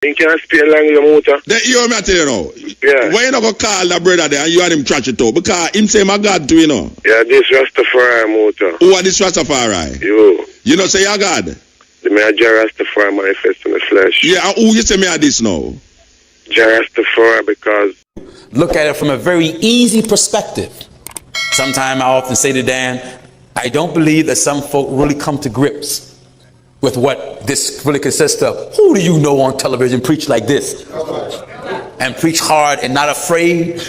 You can't stay long in the motor. Then you hear me tell you now. Yeah. Why you not go call that brother there and you and him trash it out? Because him say my God to you know. Yeah, this Rastafari motor. Who are this Rastafari? You know say your God? The man Jah Rastafari manifest in the flesh. Yeah, and who you say me are this now? Jah Rastafari because... Look at it from a very easy perspective. Sometimes I often say to Dan, I don't believe that some folk really come to grips with what this really consists of. Who do you know on television preach like this? And preach hard and not afraid?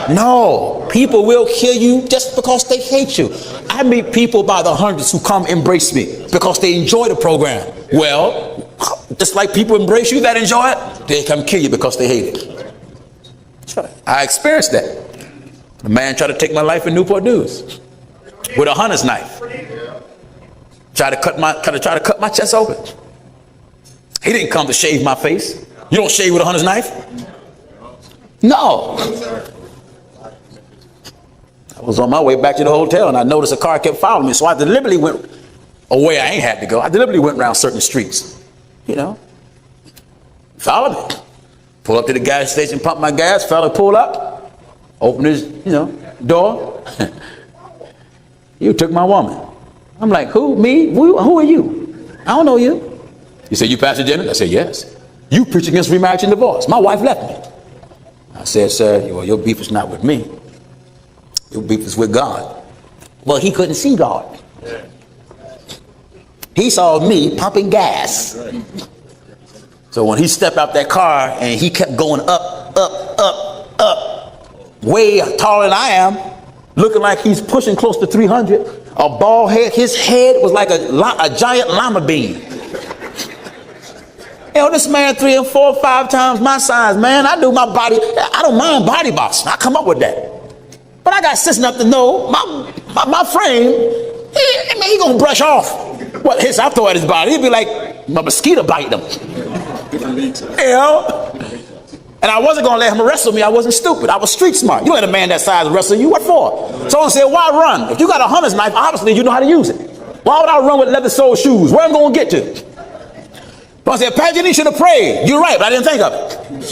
No, people will kill you just because they hate you. I meet people by the hundreds who come embrace me because they enjoy the program. Well, just like people embrace you that enjoy it, they come kill you because they hate it. I experienced that. A man tried to take my life in Newport News with a hunter's knife. Tried to cut my chest open. He didn't come to shave my face. You don't shave with a hunter's knife? No. I was on my way back to the hotel and I noticed a car kept following me, so I deliberately went away I ain't had to go. I deliberately went around certain streets. You know. Followed me. Pull up to the gas station, pump my gas, fella pull up, open his, door. You took my woman. I'm like, who? Me? Who are you? I don't know you. He said, you Pastor Jennings? I said, yes. You preach against remarriage and divorce. My wife left me. I said, sir, your beef is not with me. Your beef is with God. Well, he couldn't see God. He saw me pumping gas. So when he stepped out that car and he kept going up, way taller than I am, looking like he's pushing close to 300, a bald head, his head was like a giant lima bean. This man 3 and 4 or 5 times my size, man. I do my body, I don't mind body boxing. I come up with that. But I got sense enough to know my frame, he gonna brush off what hits I throw at his body. He'd be like a mosquito biting him. And I wasn't gonna let him wrestle me. I wasn't stupid. I was street smart. You let a man that size wrestle you. What for? Someone said, why run? If you got a hunter's knife, obviously you know how to use it. Why would I run with leather sole shoes? Where am I gonna get to? So I said, Pastor, you should have prayed. You're right, but I didn't think of it.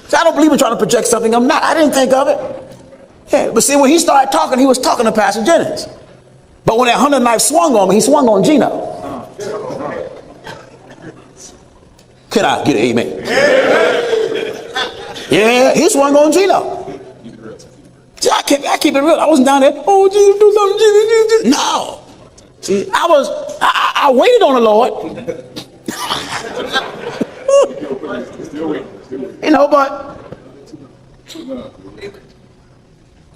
So I don't believe in trying to project something I'm not. I didn't think of it. Yeah, but see, when he started talking, he was talking to Pastor Jennings. But when that hunter knife swung on me, he swung on Gino. Can I get an amen? Yeah, he swung on Gino. See, I keep it real. I wasn't down there, oh, Jesus, do something, Jesus. No. See, I waited on the Lord. But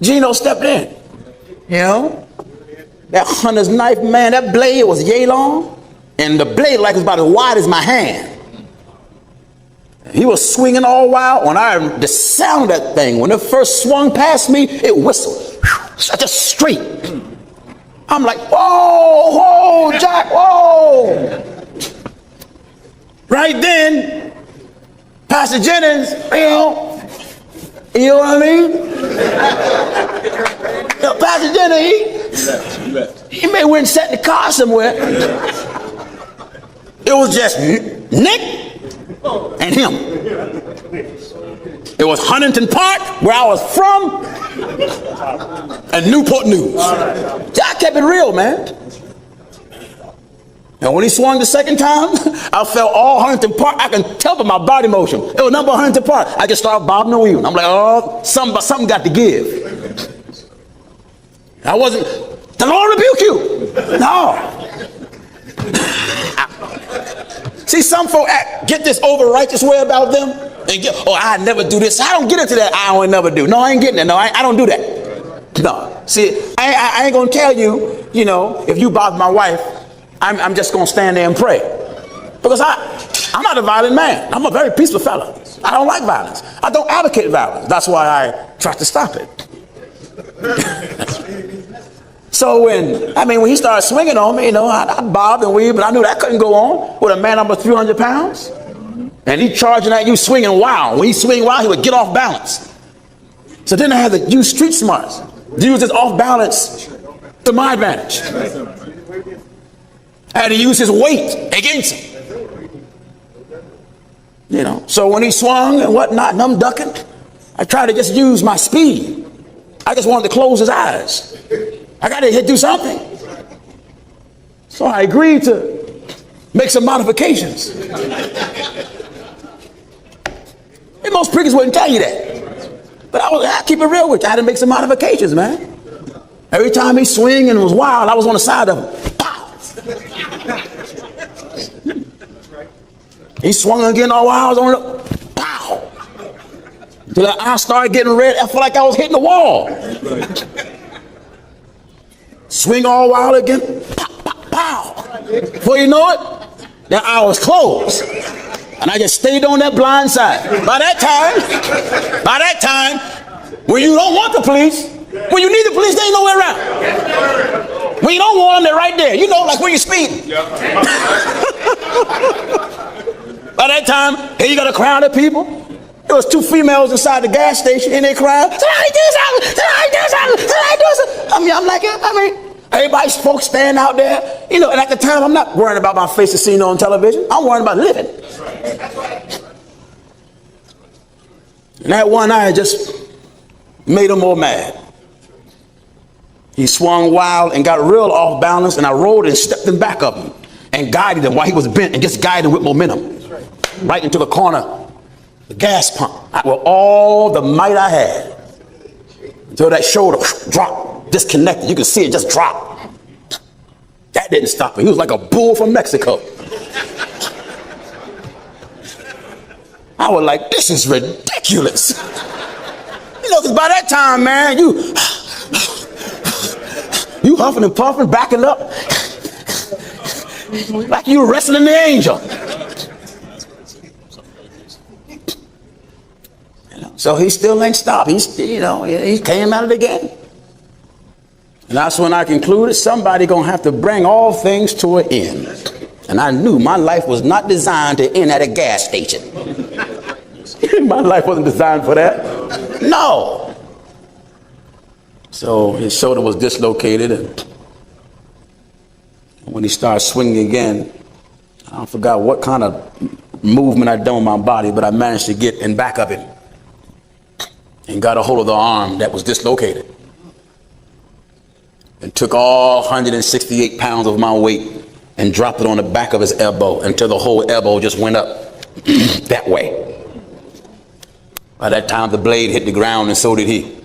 Gino stepped in. That hunter's knife, man, that blade was yay long, and the blade like was about as wide as my hand. He was swinging all wild. The sound of that thing, when it first swung past me, it whistled. Just straight. I'm like, whoa, Jack, whoa. Right then, Pastor Jennings, you know what I mean? Pastor Jennings, he may went and sat in the car somewhere. It was just Nick and him. It was Huntington Park, where I was from, and Newport News. I kept it real, man. And when he swung the second time, I felt all Huntington Park. I can tell by my body motion. It was number Huntington Park. I just started bobbing and weaving. I'm like, oh, something got to give. I wasn't, the Lord rebuke you. No. See, some folk get this over righteous way about them and I never do this. I don't get into that. I don't never do. No, I ain't getting it. No, I don't do that. No. See, I ain't gonna tell you, if you bother my wife, I'm just gonna stand there and pray, because I'm not a violent man. I'm a very peaceful fella. I don't like violence. I don't advocate violence. That's why I try to stop it. So when he started swinging on me, I bobbed and weaved, but I knew that couldn't go on with a man number 300 pounds. And he charging at you, swinging wild. When he swing wild, he would get off balance. So then I had to use street smarts, to use his off balance to my advantage. I had to use his weight against him. So when he swung and whatnot, and I'm ducking, I tried to just use my speed. I just wanted to close his eyes. I got to do something. So I agreed to make some modifications. And most prickers wouldn't tell you that. But I keep it real with you. I had to make some modifications, man. Every time he swing and it was wild, I was on the side of him. Pow! He swung again all wild, I was on the pow! Until I started getting red, I felt like I was hitting the wall. Swing all wild again, pow, pow, pow. Before you know it, that eye was closed. And I just stayed on that blind side. By that time, when you don't want the police, when you need the police, they ain't nowhere around. When you don't want them, they're right there. Like when you're speeding. By that time, here you got a crowd of people. There was 2 females inside the gas station, and they cried, "Somebody do something! Somebody do something! Somebody do something!" I'm like, everybody's folks stand out there. And at the time, I'm not worrying about my face seen on television. I'm worrying about living. And that one eye just made him more mad. He swung wild and got real off balance, and I rolled and stepped him back up and guided him while he was bent and just guided him with momentum right into the corner, the gas pump, with all the might I had, until that shoulder dropped, disconnected. You could see it just drop. That didn't stop him. He was like a bull from Mexico. I was like, this is ridiculous. Because by that time, man, you huffing and puffing, backing up, like you wrestling the angel. So he still ain't stopped. He came at it again. And that's when I concluded somebody gonna have to bring all things to an end. And I knew my life was not designed to end at a gas station. My life wasn't designed for that. No. So his shoulder was dislocated, and when he started swinging again, I forgot what kind of movement I'd done with my body, but I managed to get in back of it and got a hold of the arm that was dislocated and took all 168 pounds of my weight and dropped it on the back of his elbow until the whole elbow just went up that way. By that time, the blade hit the ground, and so did he.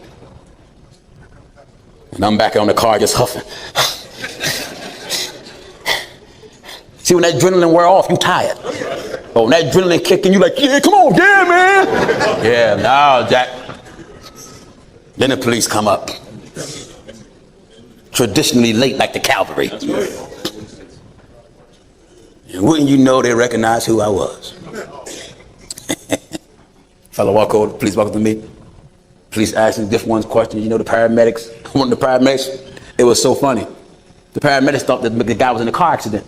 And I'm back on the car just huffing. See, when that adrenaline wear off, you tired. Oh, when that adrenaline kicking, you like, yeah, come on, yeah, man. Yeah, now, Jack. Then the police come up. Traditionally late like the cavalry. And wouldn't you know, they recognized who I was. Fellow walk over, police walk up to me. Police asking different ones questions. The paramedics. One of the paramedics, it was so funny. The paramedics thought that the guy was in a car accident.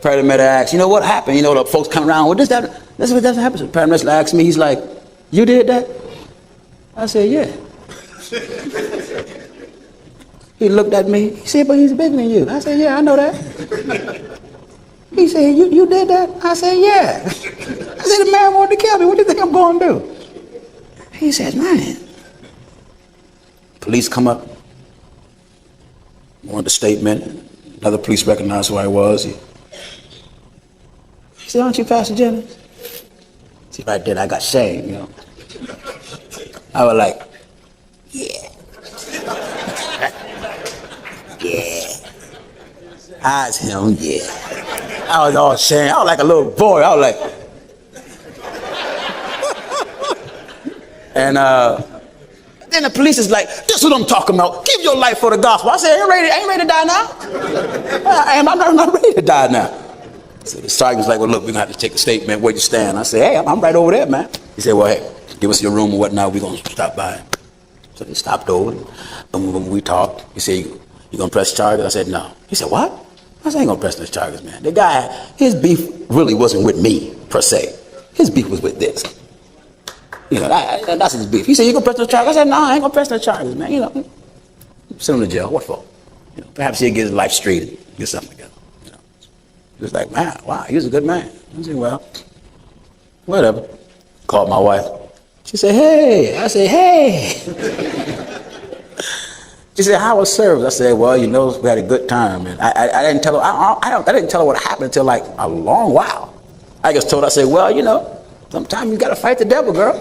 Paramedic asked, what happened? The folks come around, what that's what happened. The paramedic asked me, he's like, you did that? I said, yeah. He looked at me, he said, but he's bigger than you. I said, yeah, I know that. He said, you did that? I said, yeah. I said, the man wanted to kill me. What do you think I'm going to do? He said, man. Police come up, wanted a statement. Another police recognized who I was. He said, aren't you Pastor Jennings? See, right there, I got shame, I was like, yeah. Yeah. Eyes him, yeah. I was all ashamed. I was like a little boy. I was like, and then the police is like, this is what I'm talking about. Give your life for the gospel. I said, I ain't ready to die now. I'm not ready to die now. So the sergeant was like, well, look, we're going to have to take a statement. Where you stand? I said, hey, I'm right over there, man. He said, well, hey, give us your room or whatnot. We're going to stop by. So they stopped over, and when we talked, he said, you going to press charges? I said, no. He said, what? I said, I ain't going to press those charges, man. The guy, his beef really wasn't with me, per se. His beef was with this. That's his beef. He said, you going to press those charges? I said, no, I ain't going to press those charges, man. Send him to jail. What for? Perhaps he'll get his life straight and get something together. He was like, man, wow, he was a good man. I said, well, whatever. Called my wife. She said, hey. I said, hey. She said, how was service? I said, well, you know, we had a good time. And I didn't tell her, I didn't tell her what happened until like a long while. I just told her, I said, well, you know, sometimes you got to fight the devil, girl.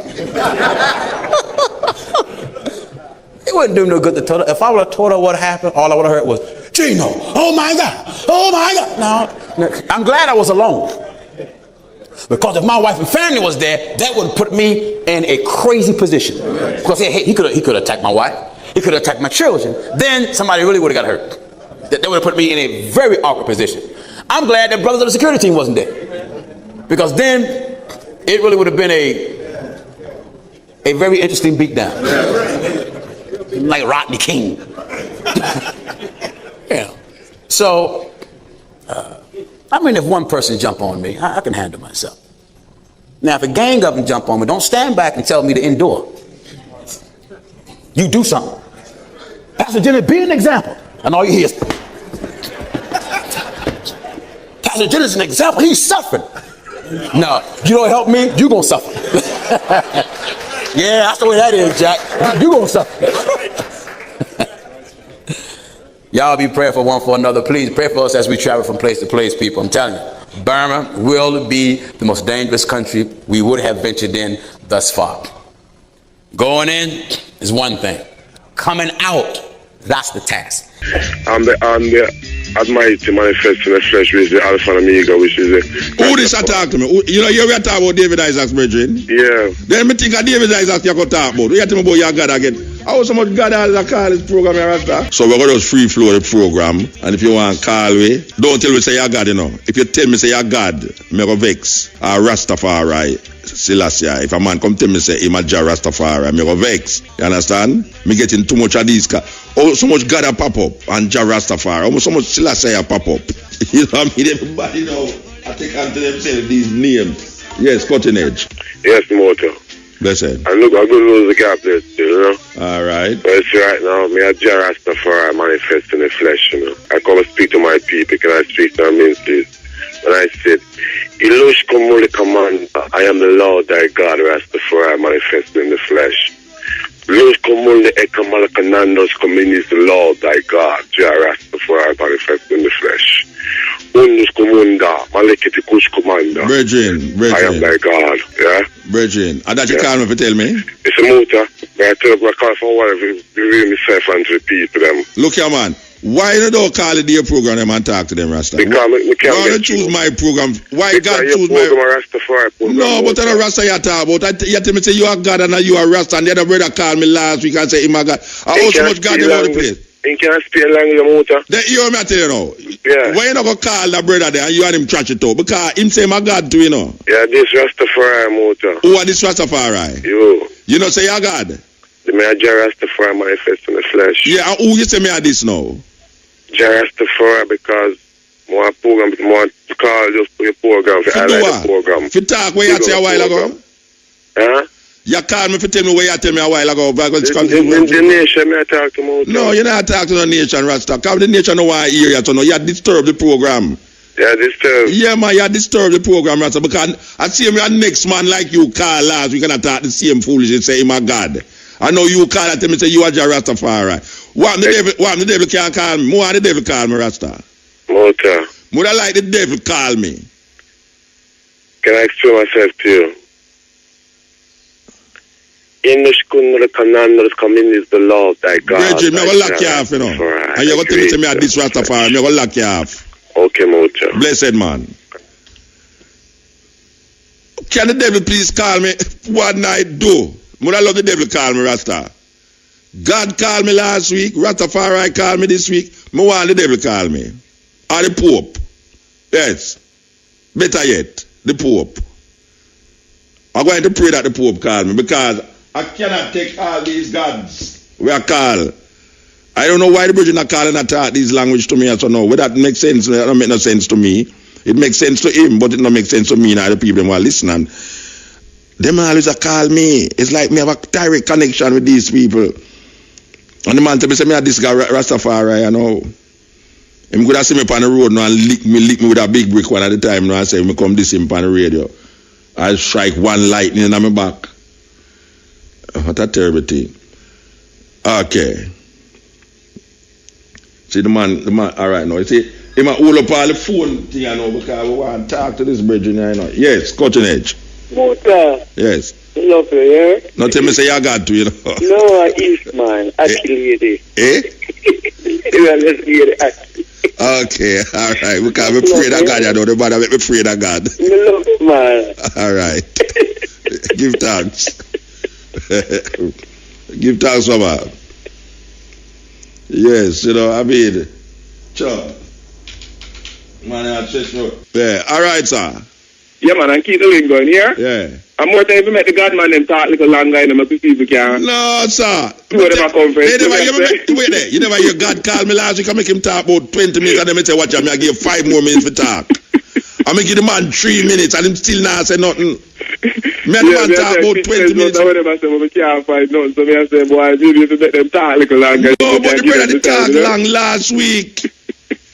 It wouldn't do no good to tell her. If I would have told her what happened, all I would have heard was, Gino, oh my God, oh my God. No, I'm glad I was alone. Because if my wife and family was there, that would put me in a crazy position. Because he could attack my wife. He could attack my children. Then somebody really would have got hurt. That would have put me in a very awkward position. I'm glad that brothers of the security team wasn't there. Because then it really would have been a very interesting beatdown. Like Rodney King. Yeah. So, I mean, if one person jump on me, I can handle myself. Now, if a gang of them jump on me, don't stand back and tell me to endure. You do something. Pastor Jenny, be an example. And all you hear is, Pastor Jenny's an example. He's suffering. No, you don't help me, you gonna suffer. Yeah, that's the way that is, Jack. You gonna suffer. Y'all be praying for one for another. Please pray for us as we travel from place to place, people. I'm telling you, Burma will be the most dangerous country we would have ventured in thus far. Going in is one thing. Coming out, that's the task. I'm the Almighty manifest in the flesh, which is the Alpha and Omega, which is the... Who this attack to me? You know, you were talking about David Isaac's brethren? Yeah. Then me think of David Isaac you could talk about. You tell me about your God again. How so much God has to call this program here, Rasta? So we're going to just free flow the program. And if you want to call me, don't tell me say you're God, you know. If you tell me say you're God, me go vex. Or Rastafari, Selassie. If a man come tell me say him a Jah Rastafari, me go vex. You understand? Me getting too much of these. Oh, so much God a pop up and Jah Rastafari. Oh, so much Selassie a pop up. You know what I mean? Everybody know. I take unto themselves these names. Yes, cutting edge. Yes, Motor. Blessed. And look, I'm going to lose the gap there, you know. All right. But it's right now, me a Jah Rastafari manifest in the flesh, you know. I come and speak to my people, can I speak to our ministers? And I said, Ilush Komuli command, I am the Lord thy God, Rastafari manifest in the flesh. Ilush Komuli Ekamalakanandos Kominis, the Lord thy God, Jah Rastafari manifest in the flesh. Unus Komunda, Malekiti Kush Commander. Brethren. I am thy God, yeah? Brethren. And that you call me for tell me? It's a motor. I tell you, I call for one of you, reveal myself and to repeat to them. Look here, man. Why you don't call it their program them and talk to them, Rasta? Because we can't Why choose my program? Why God choose my program? No, but I don't Rasta you talk about. You tell me say you are God and you are Rasta, and the other brother called me last week and say him a God. I owe so much God in the place. In can't speak language, motor. Then you hear me tell you now. Yeah. Why you not go call that brother there and you and him trash it out? Because him say my God too, you know. Yeah, this Rastafari motor. Who are this Rastafari? You know say you God? The man Jah Rastafari manifest in the flesh. Yeah, and who you say me are this now? Jah Rastafari because more program, more call just for your program. For highlight the program. If you talk where you say a while ago? Huh? You called me to tell me where you tell me a while ago. The nation may talk to me. No, you're not talking to the nation, Rasta. Because the nation don't want to hear you, so no, you disturb the program. Yeah, disturb. Yeah, man, you disturb the program, Rasta. Because I see me a next man like you call last week and I talk the same foolishness, say, my God. I know you call that to me, say, you are Jah Rastafari. What the devil can't call me? More the devil call me, Rasta. Motor. Would I like the devil call me? Can I explain myself to you? In the school, the command is coming is the Lord thy God. Brethren, I'm going to lock you off, you know. And you're going to tell me at this Rastafari, I'm going to lock you off. Okay, Motor. Blessed man. Can the devil please call me? What night do? Would I love the devil call me, Rasta? God called me last week. Rastafari called me this week. I want the devil call me. Or the Pope. Yes. Better yet, the Pope. I'm going to pray that the Pope call me because I cannot take all these gods we are called. I don't know why the brethren are calling attack these language to me. I don't know. Whether that makes sense, it don't make no sense to me. It makes sense to him, but it don't make sense to me and the people who are listening. Them always call me. It's like me have a direct connection with these people. And the man tell me, say me this guy Rastafari, you know. Him could have seen me on the road now and lick me with a big brick one at the time. Now I say, me come this him on the radio. I strike one lightning in my back. What a terrible thing. Okay. See the man, all right now. You see, he might hold up all the phone thing, I know, because we want to talk to this brethren, you know. Yes, cutting edge. Muta. Yes. Love you, yeah? Not tell me say you got to, you know. No, I East man. Actually, lady. Eh? Yeah, let's get it. Okay, all right. Because I'm afraid of God, you know. The man make me afraid of God. Me love you, man. All right. Give thanks. Give thanks, Mama. Yes, you know, I mean, sure. Man, I just know. Yeah, all right, sir. Yeah, man, and keep the link going here. Yeah. And more time, if you make the God man them talk a little longer, and make people can. No, sir. Two of them are conference. You never hear God call me last week. I make him talk about 20 minutes, and then I say, watch out, I give 5 more minutes for talk. I make the man 3 minutes, and him still not say nothing. Me and the man talk about 20 minutes. I say, we can't find nothing. So me I say, boy, maybe if you make them talk a little longer. No, but the brother did talk long last week.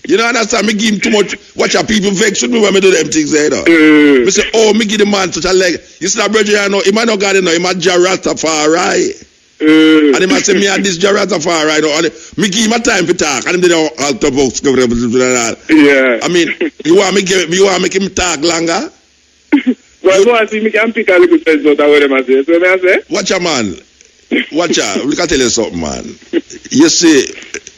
You know, understand? Me give him too much. Watch out, people vex with me when me do them things there, though. Me say, oh, me give the man such a leg. You see that brother, you know, he might not got it, no, he might Rastafari. And he might say, me and this Rastafari, you know, and me give him a time for talk, and him did all the books. Yeah. I mean, you want me make him talk longer? Well, go and see, me can pick a little sense out of what them I say. So me I say? Watch out, man. Watch out. Look, I tell you something, man. You see,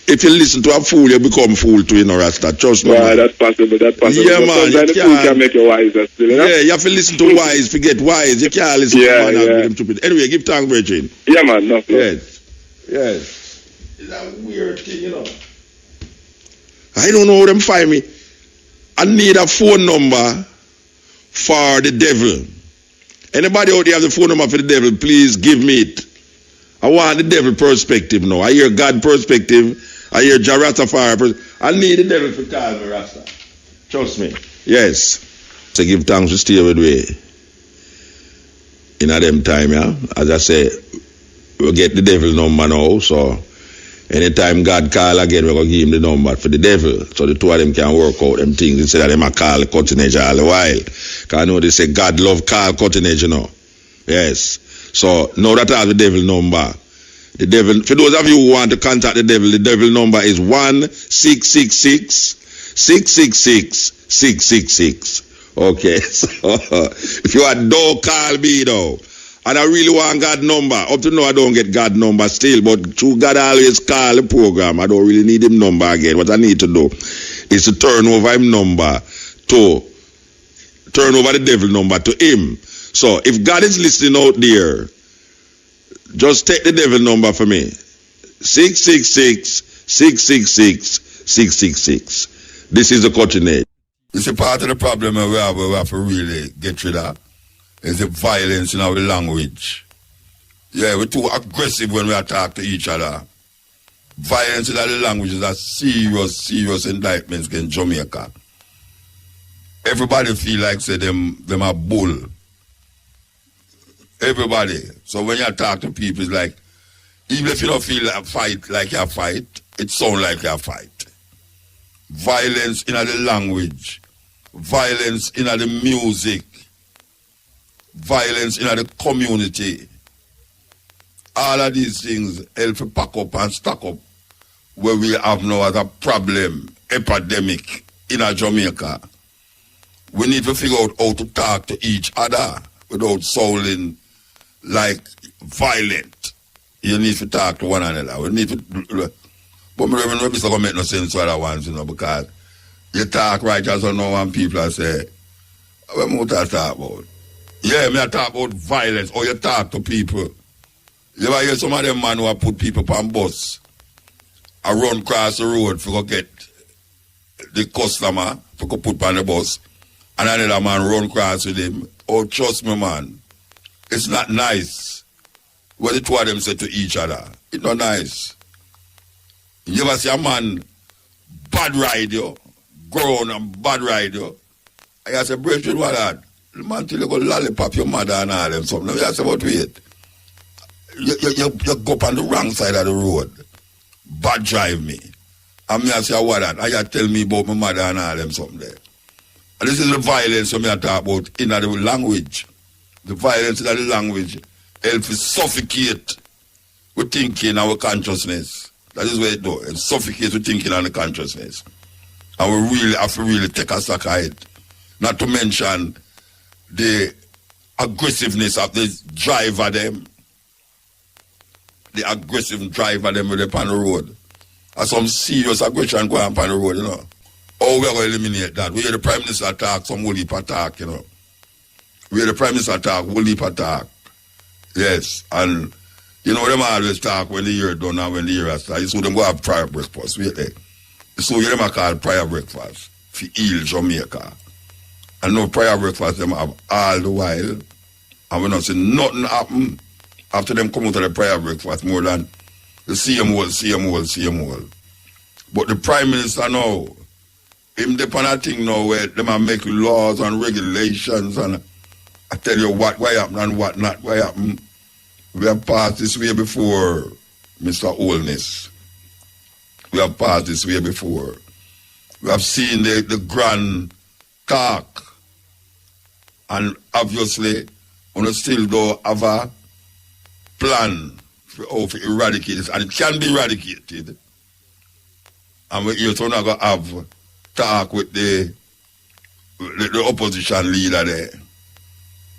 if you listen to a fool, you become fool too, you know, Rasta. Trust me. Yeah, that's possible. Yeah, man. You can make you wiser still, you know? Yeah, you have to listen to wise, forget wise. You can't listen to man and them stupid. Anyway, give thanks, Virgin. Yeah, man. No. Yes. It's a weird thing, you know. I don't know how them find me. I need a phone number for the devil. Anybody out there have the phone number for the devil, please give me it. I want the devil perspective now. I hear God perspective. I hear Rastafari perspective. I need the devil to call me Rasta. Trust me. Yes. So give thanks to stay with me. In a them time, yeah. As I say, we'll get the devil number now. So anytime God call again, we're going to give him the number for the devil. So the two of them can work out them things instead of them a call cutting edge all the while. Because I know they say God love call cutting edge, you know. Yes. So now that I have the devil number, the devil, for those of you who want to contact the devil number is 1-666-666-666. Okay, so if you are don't call me though, and I really want God number. Up to now I don't get God number still, but through God I always call the program. I don't really need him number again. What I need to do is to turn over him number to turn over the devil number to him. So if God is listening out there, just take the devil number for me. 666-666-666. This is the cutting edge. You see, part of the problem we have to really get rid of is the violence in our language. Yeah, we're too aggressive when we talk to each other. Violence in our language is a serious indictment against Jamaica. Everybody feel like say them are bull. Everybody. So when you talk to people, it's like, even if you don't feel a fight like you fight, it sounds like you fight. Violence in the language, violence in the music, violence in the community. All of these things help to pack up and stack up where we have no other problem, epidemic in Jamaica. We need to figure out how to talk to each other without sounding like violent. You need to talk to one another. We need to, but me remember it's not going to make no sense to other ones, you know, because you talk right just on one people say, what more to talk about? Yeah, me I talk about violence, or you talk to people. You ever hear some of them man who put people on bus, I run across the road for go get the customer, for go put on the bus, and another man run across with him. Oh, trust me, man. It's not nice what the two of them say to each other. It's not nice. You ever see a man bad ride you, grown and bad ride you? I say, brethren, what that? The man till you go lollipop your mother and all them something. I say, what wait? You go up on the wrong side of the road. Bad drive me. And me I say, what that? I tell me about my mother and all them something there. And this is the violence that I talk about in the language. The violence in the language helps to suffocate with thinking our consciousness. That is what it does. It suffocates with thinking and the consciousness. And we really have to really take a stock of it. Not to mention the aggressiveness of the driver them. The aggressive driver them with them on the road. There's some serious aggression going on the road, you know. How we are going to eliminate that? We hear the Prime Minister attack, some will heap attack, you know. We hear the Prime Minister attack, will heap attack. Yes, and you know them always talk when the year done and when the year starts. You saw them go have prior breakfast, wait there. You saw them call prior breakfast for heal Jamaica. And no prior breakfast them have all the while. And we not see nothing happen after them come out of the prior breakfast more than the same old. But the Prime Minister now, him depend on a thing now where them are make laws and regulations and I tell you what happen and what not, why happen. We have passed this way before, Mr. Holness. We have passed this way before. We have seen the grand talk. And obviously, we still don't have a plan for how to eradicate this. And it can be eradicated. And we're going to have talk with the opposition leader there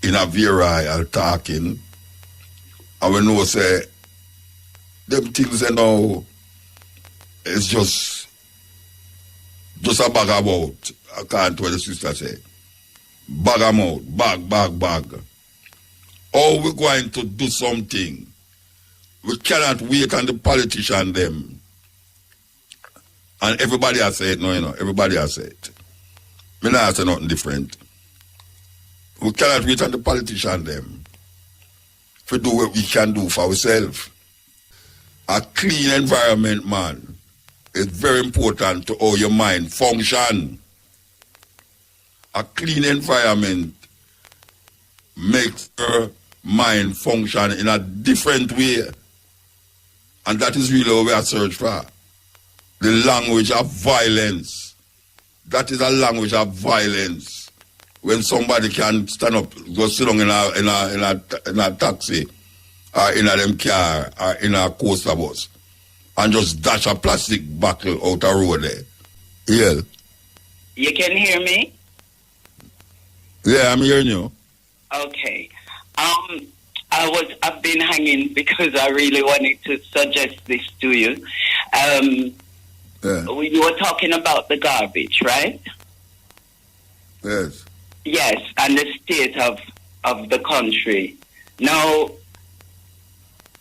in a virile talking. And we know say them things you know it's just a bag about. I can't what the sister say. Bag amount, bag. How we going to do something? We cannot wait on the politician them. And everybody has said no, you know, everybody has said. Me not say nothing different. We cannot wait on the politician them to do what we can do for ourselves. A clean environment, man, is very important to how your mind function. A clean environment makes your mind function in a different way. And that is really what we are searching for. The language of violence. That is a language of violence. When somebody can stand up, go sit down in a taxi, or in a them car, or in a coaster bus, and just dash a plastic bottle out the road there. Yeah. You can hear me? Yeah, I'm hearing you. Okay. I've been hanging because I really wanted to suggest this to you. You were talking about the garbage, right? Yes. Yes, and the state of the country. Now,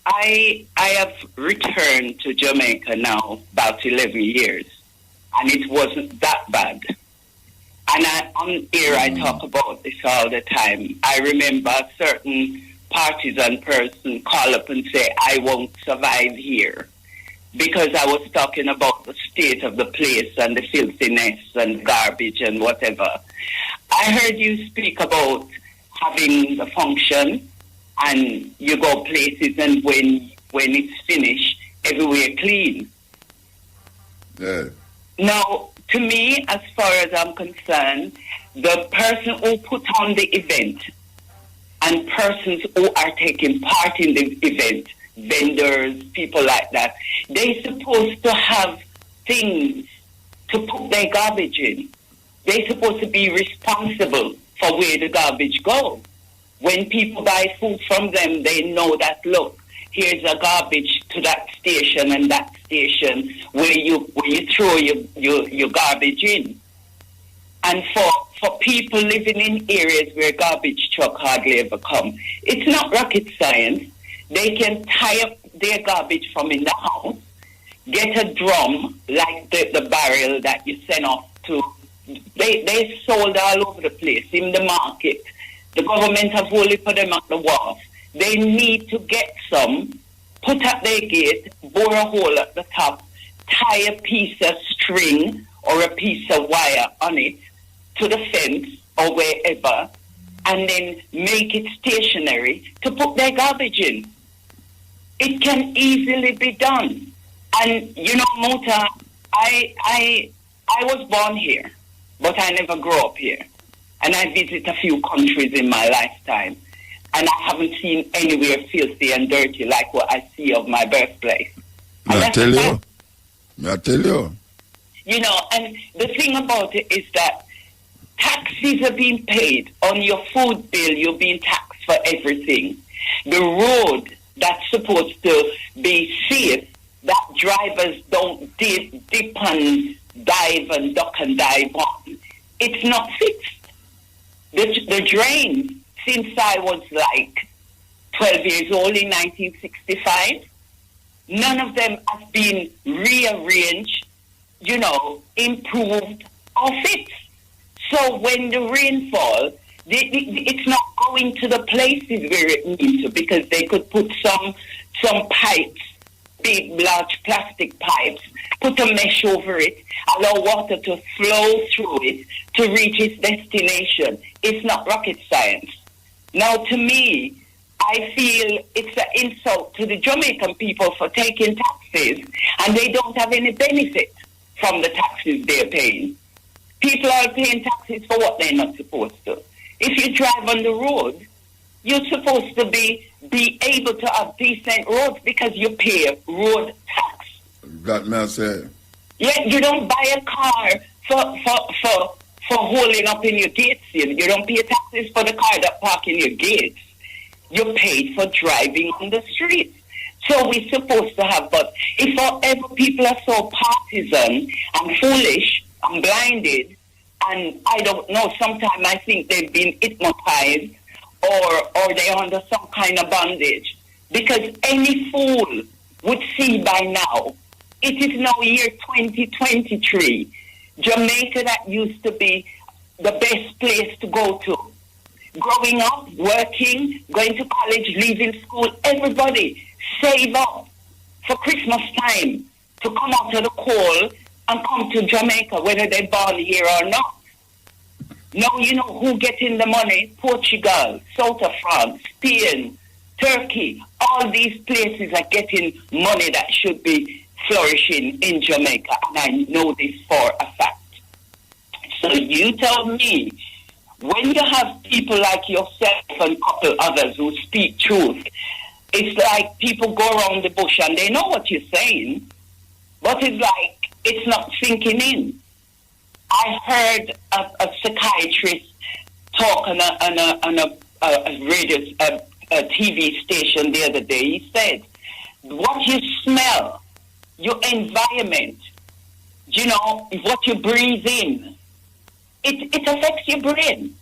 I have returned to Jamaica now about 11 years, and it wasn't that bad. And on here I talk about this all the time. I remember a certain partisan person call up and say, I won't survive here. Because I was talking about the state of the place and the filthiness and garbage and whatever. I heard you speak about having the function and you go places and when it's finished, everywhere clean. Yeah. Now, to me, as far as I'm concerned, the person who put on the event and persons who are taking part in the event, vendors, people like that, they're supposed to have things to put their garbage in. They're supposed to be responsible for where the garbage goes. When people buy food from them, they know that, look, here's a garbage to that station and that station where you throw your garbage in. And for people living in areas where garbage truck hardly ever come, it's not rocket science. They can tie up their garbage from in the house, get a drum like the barrel that you send off to. They sold all over the place in the market. The government have only put them at the wharf. They need to get some, put up their gate, bore a hole at the top, tie a piece of string or a piece of wire on it to the fence or wherever, and then make it stationary to put their garbage in. It can easily be done. And, you know, Muta, I was born here, but I never grew up here. And I visit a few countries in my lifetime. And I haven't seen anywhere filthy and dirty like what I see of my birthplace. I tell you. You know, and the thing about it is that taxes are being paid. On your food bill, you're being taxed for everything. The road that's supposed to be safe, that drivers don't dip and dive and duck and dive on, it's not fixed. The drains, since I was like 12 years old in 1965, none of them have been rearranged, you know, improved or fixed. So when the rainfall, it's not going to the places where it needs to, because they could put some pipes, big, large plastic pipes, put a mesh over it, allow water to flow through it to reach its destination. It's not rocket science. Now, to me, I feel it's an insult to the Jamaican people for taking taxes, and they don't have any benefit from the taxes they're paying. People are paying taxes for what they're not supposed to. If you drive on the road, you're supposed to be able to have decent roads because you pay road tax. That man say. Yeah, you don't buy a car for holding up in your gates. You don't pay taxes for the car that park in your gates. You're paid for driving on the streets. So we're supposed to have, but if forever people are so partisan and foolish and blinded, and I don't know, sometimes I think they've been hypnotized or they're under some kind of bondage. Because any fool would see by now, it is now year 2023. Jamaica, that used to be the best place to go to. Growing up, working, going to college, leaving school, everybody save up for Christmas time to come out of the cold and come to Jamaica, whether they're born here or not. Now you know who getting the money? Portugal, South of France, Spain, Turkey. All these places are getting money that should be flourishing in Jamaica, and I know this for a fact. So you tell me, when you have people like yourself and a couple others who speak truth, it's like people go around the bush and they know what you're saying, but it's like it's not sinking in. I heard a psychiatrist talk on a radio, a TV station the other day. He said, what you smell, your environment, you know, what you breathe in, it affects your brain.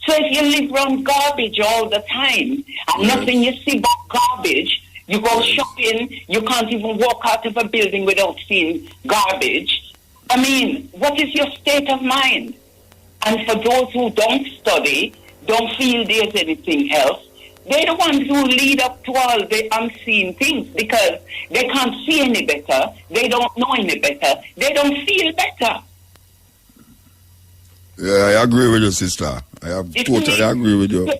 So if you live around garbage all the time and nothing you see but garbage, you go shopping, you can't even walk out of a building without seeing garbage. I mean, what is your state of mind? And for those who don't study, don't feel there's anything else, they're the ones who lead up to all the unseen things because they can't see any better, they don't know any better, they don't feel better. Yeah, I agree with you, sister. Totally agree with you.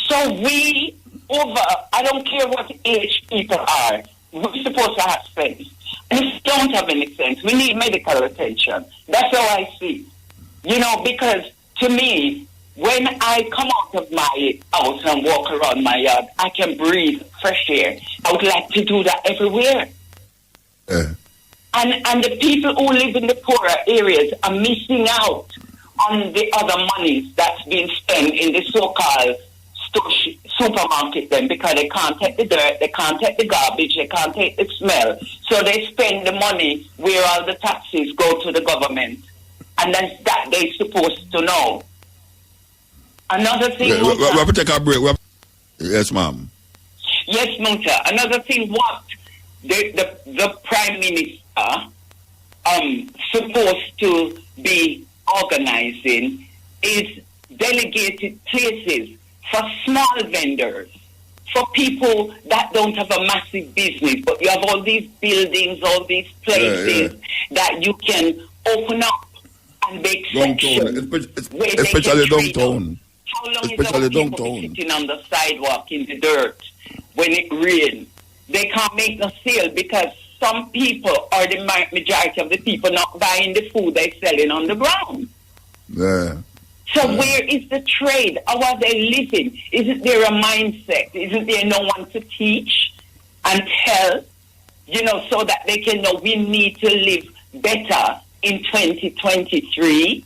So we, I don't care what age people are, we're supposed to have sense. And if we don't have any sense, we need medical attention. That's how I see. You know, because to me, when I come out of my house and walk around my yard, I can breathe fresh air. I would like to do that everywhere. And the people who live in the poorer areas are missing out on the other monies that's being spent in the so-called supermarket then, because they can't take the dirt, they can't take the garbage, they can't take the smell. So they spend the money where all the taxes go to the government. And that's that they're supposed to know. Another thing... We have to take a break. Yes, ma'am. Yes, Muta. Another thing what the Prime Minister supposed to be organizing is delegated places for small vendors, for people that don't have a massive business, but you have all these buildings, all these places that you can open up and make sections. Especially downtown. How long is our people sitting on the sidewalk in the dirt when it rains? They can't make no sale because some people, or the majority of the people, not buying the food they're selling on the ground. Yeah. So where is the trade? How are they living? Isn't there a mindset? Isn't there no one to teach and tell, so that they can know we need to live better in 2023?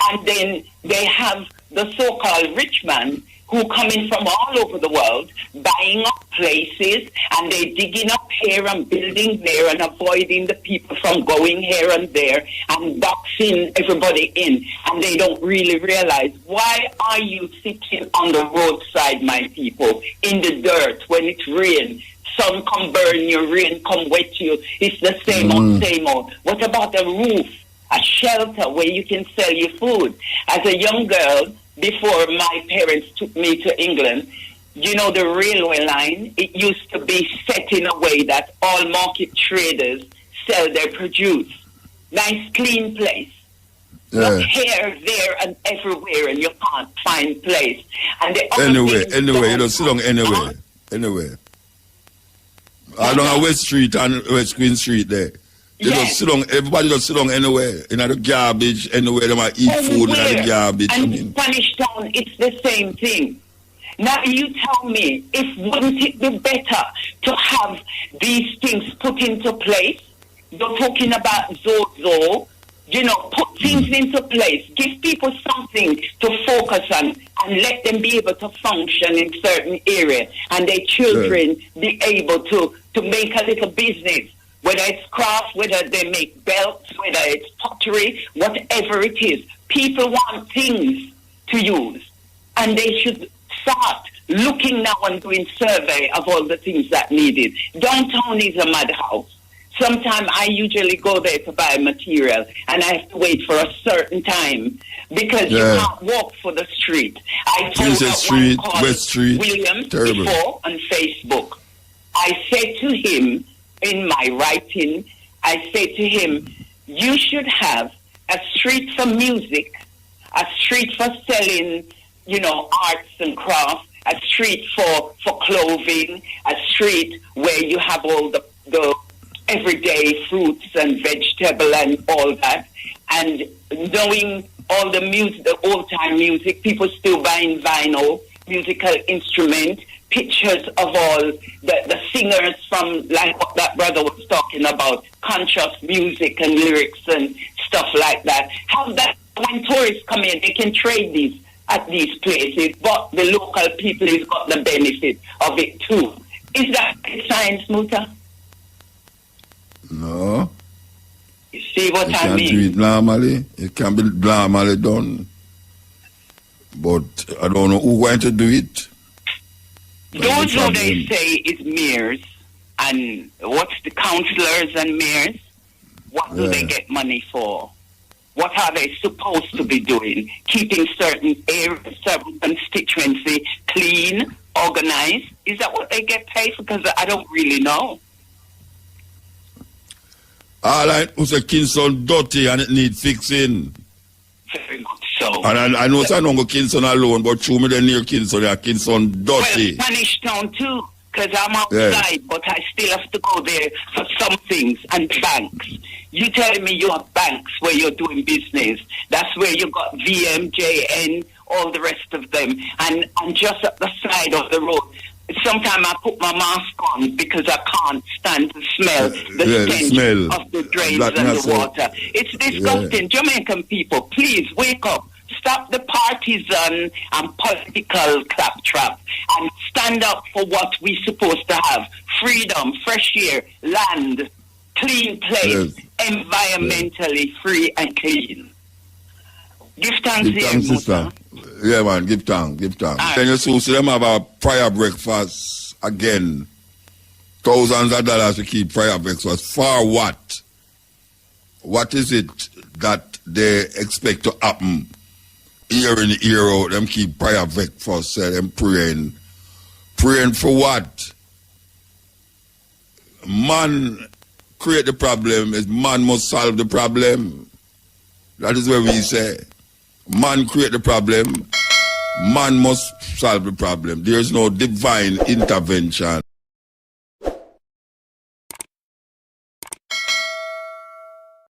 And then they have the so-called rich man who coming from all over the world, buying up places, and they digging up here and building there and avoiding the people from going here and there and boxing everybody in. And they don't really realize, why are you sitting on the roadside, my people, in the dirt when it rains? Sun come burn you, rain come wet you. It's the same old, same old. What about a roof, a shelter where you can sell your food? As a young girl, before my parents took me to England, the railway line, it used to be set in a way that all market traders sell their produce. Nice, clean place. Not here, there, and everywhere, and you can't find place. And anyway, you don't sit down anywhere. Anywhere. Along West Street and West Queen Street there. Just sit down, everybody just sit down anywhere. In the garbage, anywhere they might eat food in the garbage. And Spanish Town, it's the same thing. Now you tell me, wouldn't it be better to have these things put into place? You're talking about Zozo, put things into place. Give people something to focus on and let them be able to function in certain areas. And their children be able to make a little business. Whether it's craft, whether they make belts, whether it's pottery, whatever it is. People want things to use. And they should start looking now and doing survey of all the things that needed. Downtown is a madhouse. Sometimes I usually go there to buy material and I have to wait for a certain time because you can't walk for the street. I told Street, West Street, Williams before on Facebook. I said to him, in my writing, I say to him, you should have a street for music, a street for selling, arts and crafts, a street for clothing, a street where you have all the everyday fruits and vegetable and all that, and knowing all the music, the old-time music, people still buying vinyl, musical instrument, pictures of all the singers from, like what that brother was talking about, conscious music and lyrics and stuff like that. Have that when tourists come in, they can trade these at these places, but the local people has got the benefit of it too. Is that science, Muta? No. You see what I mean? You can't do it normally. It can be normally done. But I don't know who's going to do it. Those who they say is mayors, and what's the councillors and mayors? What do they get money for? What are they supposed to be doing? Keeping certain areas, certain constituency clean, organized? Is that what they get paid for? Because I don't really know. All right, who's a Kingston dirty and it needs fixing. Very good so. And I know I don't go Kingston alone, but through me the near Kingston, yeah, Kingston dirty. Well, Spanish Town too, because I'm outside, but I still have to go there for some things, and banks. You tell me you have banks where you're doing business. That's where you got VMJN, all the rest of them, and just at the side of the road. Sometimes I put my mask on because I can't stand to smell the stench of the drains and the water. It's disgusting. Jamaican people, please wake up. Stop the partisan and political claptrap and stand up for what we're supposed to have. Freedom, fresh air, land, clean place, environmentally free and clean. Give thanks here, sister. Yeah, man, give thanks. Then you see them have a prayer breakfast again. Thousands of dollars to keep prayer breakfast. For what? What is it that they expect to happen? Year in, year out, them keep prayer breakfast, them praying. Praying for what? Man create the problem, is man must solve the problem. That is where we say. Man create the problem, man must solve the problem. There is no divine intervention.